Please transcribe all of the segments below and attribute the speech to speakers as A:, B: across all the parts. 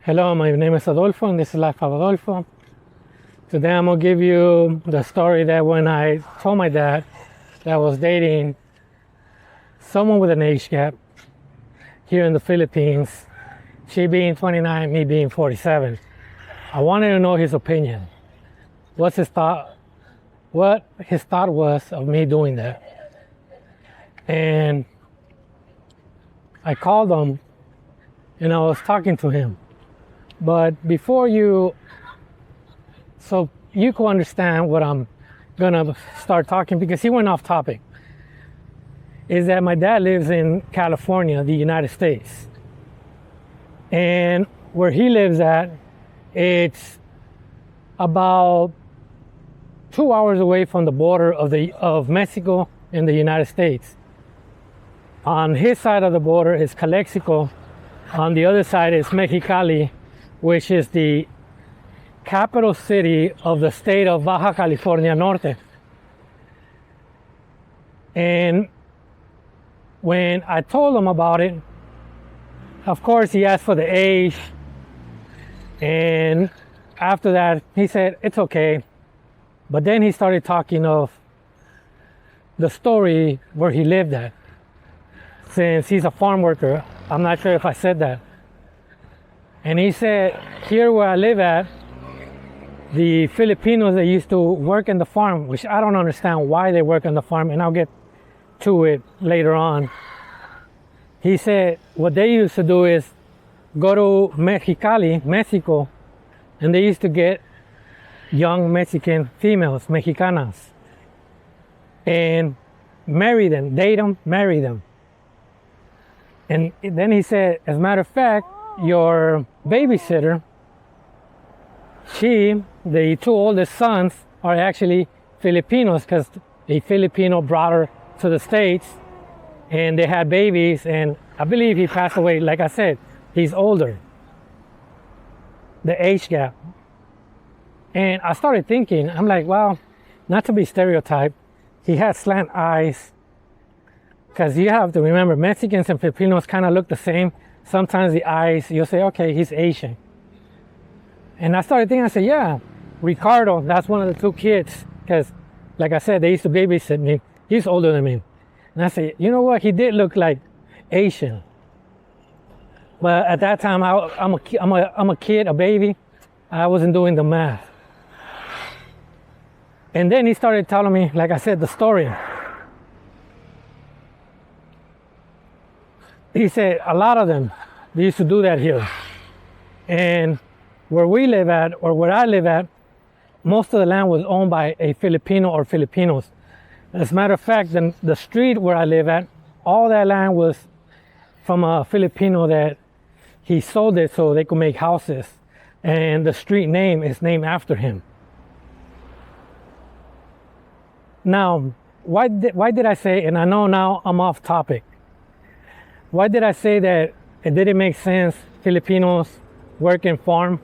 A: Hello, my name is Adolfo, and this is Life of Adolfo. Today I'm going to give you the story that when I told my dad that I was dating someone with an age gap here in the Philippines, she being 29, me being 47, I wanted to know his opinion. What his thought was of me doing that. And I called him and I was talking to him. But so you can understand what I'm gonna start talking, because he went off topic, is that my dad lives in California, the United States. And where he lives at, it's about 2 hours away from the border of Mexico and the United States. On his side of the border is Calexico. On the other side is Mexicali, which is the capital city of the state of Baja California Norte. And when I told him about it, of course he asked for the age, and after that he said it's okay. But then he started talking of the story where he lived at, since he's a farm worker. I'm not sure if I said that. And he said, here where I live at, the Filipinos that used to work in the farm, which I don't understand why they work on the farm, and I'll get to it later on. He said what they used to do is go to Mexicali, Mexico, and they used to get young Mexican females, Mexicanas, and marry them, date them, marry them. And then he said, as a matter of fact, your babysitter, the two oldest sons are actually Filipinos, because a Filipino brought her to the States and they had babies, and I believe he passed away. Like I said, he's older. The age gap. And I started thinking, I'm like, well, not to be stereotyped, he has slant eyes, because you have to remember, Mexicans and Filipinos kind of look the same. Sometimes the eyes, you'll say, okay, he's Asian. And I started thinking, I said, yeah, Ricardo, that's one of the two kids. Because, like I said, they used to babysit me. He's older than me. And I said, you know what? He did look like Asian. But at that time, I'm a kid, a baby. I wasn't doing the math. And then he started telling me, like I said, the story. He said a lot of them, they used to do that here. And where we live at, or where I live at, most of the land was owned by a Filipino or Filipinos. As a matter of fact, the street where I live at, all that land was from a Filipino that he sold it so they could make houses. And the street name is named after him. Now, why did I say, and I know now I'm off topic, why did I say that it didn't make sense Filipinos work in farm?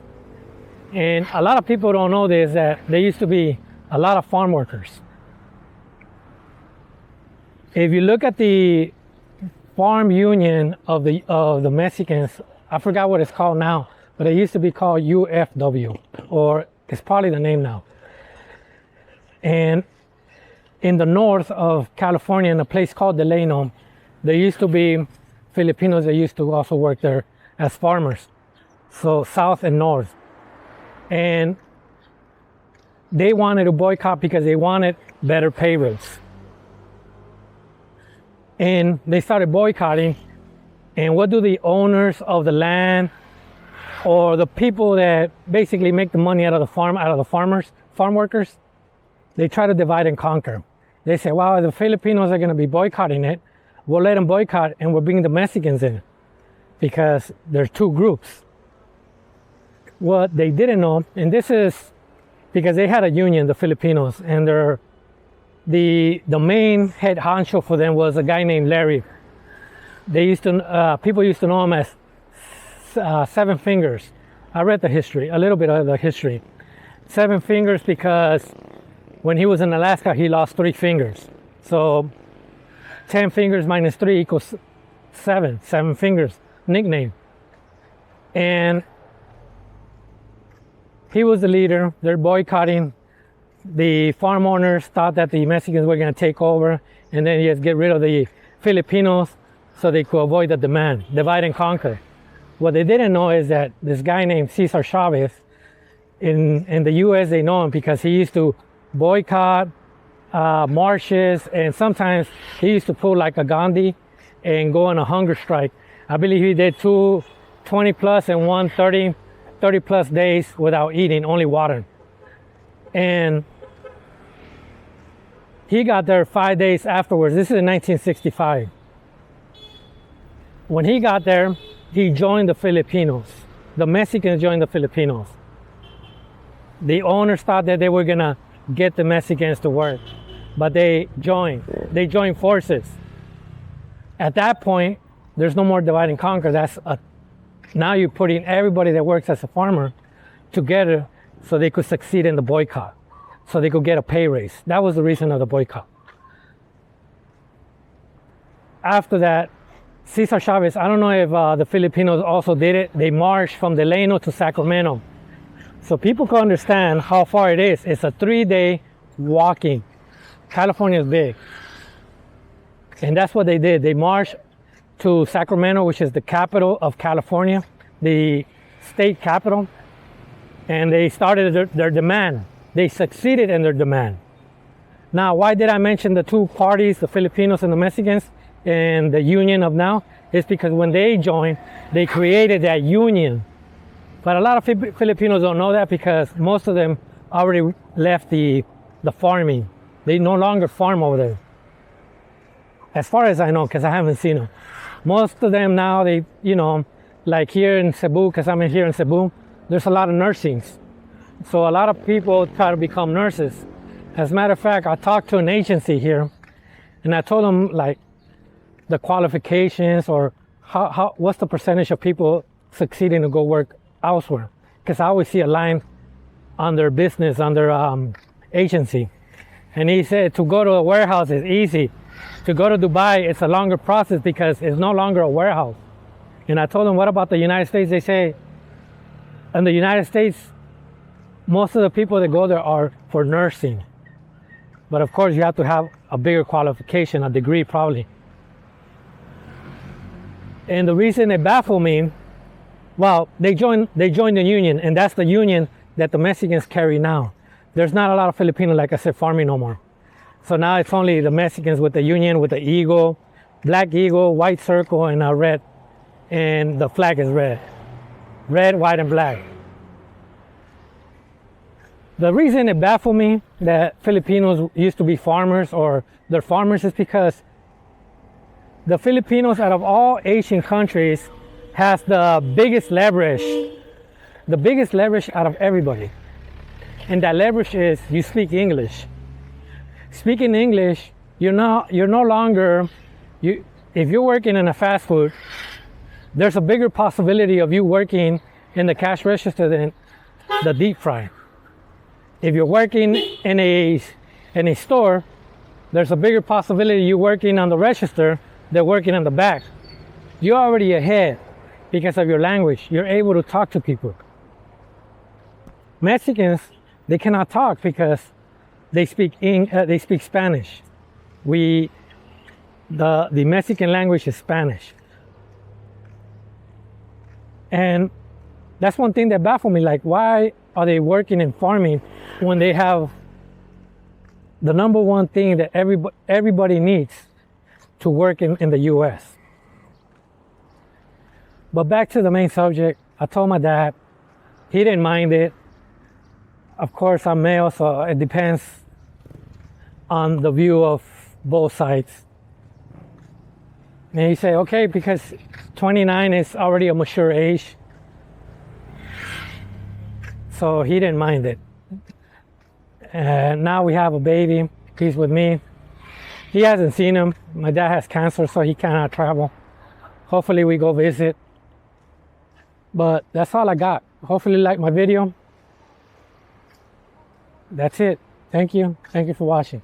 A: And a lot of people don't know this, that there used to be a lot of farm workers. If you look at the farm union of the Mexicans, I forgot what it's called now, but it used to be called UFW, or it's probably the name now. And in the north of California, in a place called Delano, there used to be Filipinos that used to also work there as farmers, so south and north. And they wanted to boycott because they wanted better pay rates. And they started boycotting. And what do the owners of the land, or the people that basically make the money out of the farm workers, they try to divide and conquer. They say, well, the Filipinos are going to be boycotting it. We'll let them boycott, and we'll bring the Mexicans in, because there's two groups. What they didn't know, and this is because they had a union, the Filipinos, and the main head honcho for them was a guy named Larry. People used to know him as Seven Fingers. I read a little bit of the history. Seven Fingers because when he was in Alaska, he lost 3 fingers. So 10 fingers minus 3 equals 7 fingers, nickname. And he was the leader. They're boycotting. The farm owners thought that the Mexicans were going to take over and then just get rid of the Filipinos so they could avoid the demand, divide and conquer. What they didn't know is that this guy named Cesar Chavez, in the US, they know him because he used to boycott marshes, and sometimes he used to pull like a Gandhi and go on a hunger strike. I believe he did 20 plus and 30 plus days without eating, only water. And he got there 5 days afterwards. This is in 1965. When he got there, he joined the Filipinos. The Mexicans joined the Filipinos. The owners thought that they were gonna get the Mexicans to work, but they joined forces. At that point, there's no more divide and conquer. Now you're putting everybody that works as a farmer together so they could succeed in the boycott, so they could get a pay raise. That was the reason of the boycott. After that, Cesar Chavez, I don't know if the Filipinos also did it. They marched from Delano to Sacramento. So people can understand how far it is. It's a 3-day walking. California is big. And that's what they did. They marched to Sacramento, which is the capital of California, the state capital. And they started their demand. They succeeded in their demand. Now, why did I mention the two parties, the Filipinos and the Mexicans, and the union of now? It's because when they joined, they created that union. But a lot of Filipinos don't know that because most of them already left the farming. They no longer farm over there. As far as I know, because I haven't seen them. Most of them now, they, like here in Cebu, because I'm here in Cebu, there's a lot of nursings. So a lot of people try to become nurses. As a matter of fact, I talked to an agency here, and I told them like the qualifications or what's the percentage of people succeeding to go work elsewhere, because I always see a line on their business, on their agency. And he said to go to a warehouse is easy. To go to Dubai, it's a longer process because it's no longer a warehouse. And I told them, what about the United States? They say, in the United States, most of the people that go there are for nursing. But of course, you have to have a bigger qualification, a degree probably. And the reason it baffled me, well, they joined the union, and that's the union that the Mexicans carry now. There's not a lot of Filipinos, like I said, farming no more. So now it's only the Mexicans with the union, with the eagle, black eagle, white circle, and a red. And the flag is red. Red, white, and black. The reason it baffled me that Filipinos used to be farmers or they're farmers is because the Filipinos, out of all Asian countries, has the biggest leverage out of everybody. And that leverage is you speak English. Speaking English, you're no longer, if you're working in a fast food, there's a bigger possibility of you working in the cash register than the deep fry. If you're working in a store, there's a bigger possibility you working on the register than working on the back. You're already ahead because of your language. You're able to talk to people. Mexicans, they cannot talk because they speak Spanish. The Mexican language is Spanish. And that's one thing that baffled me, like why are they working in farming when they have the number one thing that everybody needs to work in the US? But back to the main subject, I told my dad, he didn't mind it. Of course, I'm male, so it depends on the view of both sides. And he said, okay, because 29 is already a mature age. So he didn't mind it. And now we have a baby. He's with me. He hasn't seen him. My dad has cancer, so he cannot travel. Hopefully we go visit. But that's all I got. Hopefully you like my video. That's it. Thank you. Thank you for watching.